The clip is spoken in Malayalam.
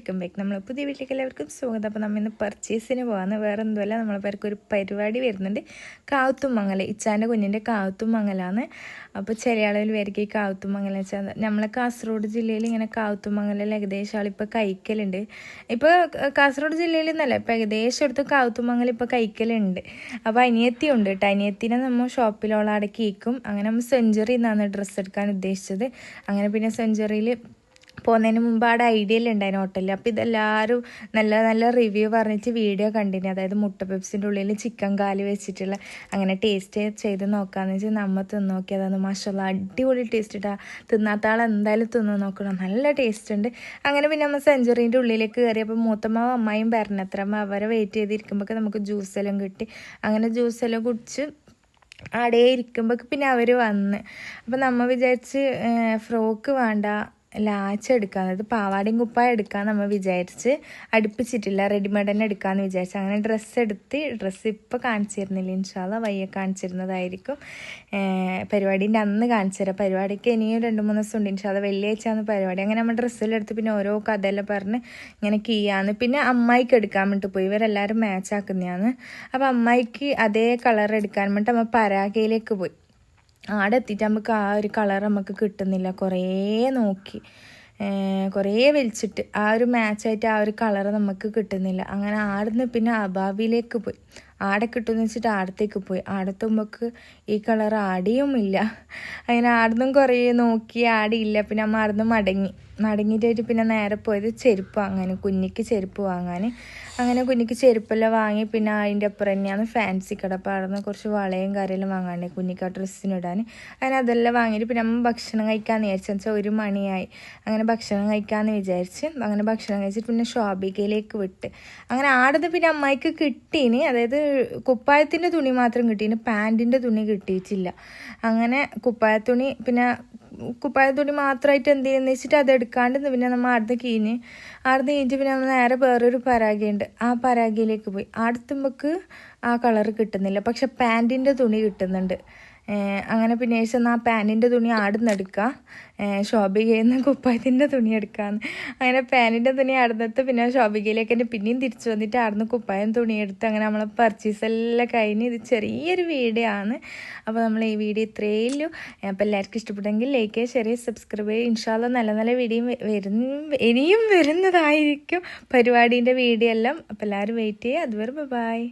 Welcome back. നമ്മൾ പുതിയ വീട്ടിലേക്ക് എല്ലാവർക്കും സ്വാഗതം. അപ്പോൾ നമ്മൾ ഇന്ന് പർച്ചേസിന് പോകാമെന്ന്. വേറെ എന്തുമല്ല, നമ്മളെ പേർക്ക് ഒരു പരിപാടി വരുന്നുണ്ട്. കാവുത്തുമംഗല, ഇച്ചാൻ്റെ കുഞ്ഞിൻ്റെ കാവുത്തുമംഗലാണ്. അപ്പോൾ ചില ആളുകൾ പേർക്ക് ഈ കാവുത്തുമംഗലം വെച്ചാൽ നമ്മളെ കാസർഗോഡ് ജില്ലയിൽ ഇങ്ങനെ കാവുത്തുമംഗലം ഏകദേശം ആളിപ്പോൾ കഴിക്കലുണ്ട്. ഇപ്പോൾ കാസർഗോഡ് ജില്ലയിൽ നിന്നല്ല, ഇപ്പോൾ ഏകദേശം എടുത്ത് കാവുത്തുമംഗലം ഇപ്പോൾ കഴിക്കലുണ്ട്. അപ്പോൾ അനിയത്തി ഉണ്ട് കേട്ടോ. അനിയത്തിനെ നമ്മൾ ഷോപ്പിലോളാടെ കേൾക്കും. അങ്ങനെ നമ്മൾ സെഞ്ചുറിയിൽ നിന്നാണ് ഡ്രസ്സ് എടുക്കാൻ ഉദ്ദേശിച്ചത്. അങ്ങനെ പിന്നെ സെഞ്ചുറിയിൽ പോകുന്നതിന് മുമ്പ് അവിടെ ഐഡിയയിലുണ്ടായിരുന്നു ഹോട്ടലിൽ. അപ്പോൾ ഇതെല്ലാവരും നല്ല നല്ല റിവ്യൂ പറഞ്ഞിട്ട് വീഡിയോ കണ്ടിന്. അതായത് മുട്ട പെപ്സിൻ്റെ ഉള്ളിൽ ചിക്കൻ കാല് വെച്ചിട്ടുള്ള അങ്ങനെ ടേസ്റ്റ് ചെയ്ത് നോക്കാമെന്ന് വെച്ചാൽ നമ്മൾ തിന്ന് നോക്കിയതാണ്. മാഷാല്ലാ അടിപൊളി ടേസ്റ്റ് ഇട്ടാ. തിന്നാത്ത ആൾ എന്തായാലും തിന്ന് നോക്കണം, നല്ല ടേസ്റ്റ് ഉണ്ട്. അങ്ങനെ പിന്നെ നമ്മൾ സെഞ്ചുറീൻ്റെ ഉള്ളിലേക്ക് കയറിയപ്പോൾ മൂത്തമ്മ അമ്മായും പറഞ്ഞത്രമ്മ അവരെ വെയിറ്റ് ചെയ്തിരിക്കുമ്പോൾ നമുക്ക് ജ്യൂസെല്ലാം കിട്ടി. അങ്ങനെ ജ്യൂസെല്ലാം കുടിച്ച് അവിടെ ഇരിക്കുമ്പോൾ പിന്നെ അവർ വന്ന്. അപ്പം നമ്മൾ വിചാരിച്ച് ഫ്രോക്ക് വേണ്ട, ലാച്ച് എടുക്കാം, അതായത് പാവാടയും കുപ്പായം എടുക്കാൻ നമ്മൾ വിചാരിച്ച് അടുപ്പിച്ചിട്ടില്ല, റെഡിമെയ്ഡ് തന്നെ എടുക്കാമെന്ന് വിചാരിച്ചു. അങ്ങനെ ഡ്രസ്സ് ഇപ്പോൾ കാണിച്ചു തരുന്നില്ല, ഇൻഷാല്ലാ വയ്യ കാണിച്ചിരുന്നതായിരിക്കും. പരിപാടീൻ്റെ അന്ന് കാണിച്ചു തരാം. പരിപാടിക്ക് ഇനിയും 2-3 ദിവസം ഉണ്ട്. ഇൻഷാല്ലാ വെള്ളിയാഴ്ചയാണ് പരിപാടി. അങ്ങനെ നമ്മൾ ഡ്രസ്സെല്ലാം എടുത്ത് പിന്നെ ഓരോ കഥയെല്ലാം പറഞ്ഞ് ഇങ്ങനെ കീയാന്ന്. പിന്നെ അമ്മായിക്ക് എടുക്കാൻ വേണ്ടിയിട്ട് പോയി. ഇവരെല്ലാവരും മാച്ച് ആക്കുന്നതാണ്. അപ്പോൾ അമ്മായിക്ക് അതേ കളർ എടുക്കാൻ വേണ്ടിയിട്ട് നമ്മൾ പരാഗയിലേക്ക് പോയി. ആടെ എത്തിയിട്ട് നമുക്ക് ആ ഒരു കളർ നമുക്ക് കിട്ടുന്നില്ല. കുറേ നോക്കി, കുറേ വലിച്ചിട്ട് ആ ഒരു മാച്ചായിട്ട് ആ ഒരു കളർ നമുക്ക് കിട്ടുന്നില്ല. അങ്ങനെ ആടുന്ന് പിന്നെ അബാവിയിലേക്ക് പോയി. ആടെ കിട്ടുമെന്ന് വെച്ചിട്ട് ആടത്തേക്ക് പോയി. ആടത്തുമ്പോൾക്ക് ഈ കളർ ആടിയുമില്ല. അങ്ങനെ ആടുന്നും കുറേ നോക്കി, ആടിയില്ല. പിന്നെ അമ്മ ആടുന്ന് മടങ്ങിയിട്ട് പിന്നെ നേരെ പോയത് ചെരുപ്പ് വാങ്ങാൻ, കുഞ്ഞിക്ക് ചെരുപ്പ് വാങ്ങാൻ. അങ്ങനെ കുഞ്ഞിക്ക് ചെരുപ്പെല്ലാം വാങ്ങി. പിന്നെ അതിൻ്റെ അപ്പുറം തന്നെയാണ് ഫാൻസി കട. അപ്പോൾ അവിടെ നിന്ന് കുറച്ച് വളയും കാര്യമെല്ലാം വാങ്ങാണ്ട് കുഞ്ഞിക്ക് ആ ഡ്രസ്സിനിടാൻ. അങ്ങനെ അതെല്ലാം വാങ്ങിയിട്ട് പിന്നെ അമ്മ ഭക്ഷണം കഴിക്കാമെന്ന് വിചാരിച്ചു. 1 മണിയായി. അങ്ങനെ ഭക്ഷണം കഴിക്കാമെന്ന് വിചാരിച്ച് അങ്ങനെ ഭക്ഷണം കഴിച്ചിട്ട് പിന്നെ ഷോപ്പിക്കയിലേക്ക് വിട്ട്. അങ്ങനെ ആടുന്ന് പിന്നെ അമ്മായിക്ക് കിട്ടീന്, അതായത് കുപ്പായത്തിൻ്റെ തുണി മാത്രം കിട്ടീന്, പാൻറ്റിൻ്റെ തുണി കിട്ടിയിട്ടില്ല. അങ്ങനെ കുപ്പായ തുണി മാത്രമായിട്ട് എന്ത് ചെയ്യുന്നത് വെച്ചിട്ട് അത് എടുക്കാണ്ട് പിന്നെ നമ്മൾ ആടുന്ന് കഴിഞ്ഞിട്ട് പിന്നെ നമ്മൾ നേരെ വേറൊരു പരാഗയുണ്ട്, ആ പരാഗയിലേക്ക് പോയി. ആടുത്തുമ്പോൾക്ക് ആ കളർ കിട്ടുന്നില്ല, പക്ഷെ പാൻറ്റിൻ്റെ തുണി കിട്ടുന്നുണ്ട്. അങ്ങനെ പിന്നെ ആ പാൻറ്റിൻ്റെ തുണി ആടുന്ന് എടുക്കുക, ഷോപ്പികയിൽ നിന്ന് കുപ്പായത്തിൻ്റെ തുണി എടുക്കാമെന്ന്. അങ്ങനെ പാൻറ്റിൻ്റെ തുണി ആടുന്നെടുത്ത് പിന്നെ ഷോപ്പികയിലേക്ക് തന്നെ പിന്നെയും തിരിച്ചു വന്നിട്ട് ആടുന്ന് കുപ്പായം തുണി എടുത്ത് അങ്ങനെ നമ്മൾ പർച്ചേസ് എല്ലാം കഴിഞ്ഞ്. ഇത് ചെറിയൊരു വീഡിയോ ആണ്. അപ്പോൾ നമ്മൾ ഈ വീഡിയോ ഇത്രയേ ഉള്ളൂ. അപ്പോൾ എല്ലാവർക്കും ഇഷ്ടപ്പെട്ടെങ്കിൽ ലൈക്ക് ചെയ്യുക, ഷെയർ ചെയ്യുക, സബ്സ്ക്രൈബ് ചെയ്യുക. ഇൻഷാല്ലാ നല്ല നല്ല വീഡിയോ ഇനിയും വരുന്നതായിരിക്കും, പരിപാടീൻ്റെ വീഡിയോ എല്ലാം. അപ്പോൾ എല്ലാവരും വെയിറ്റ് ചെയ്യുക. അതുവരെ ബൈ.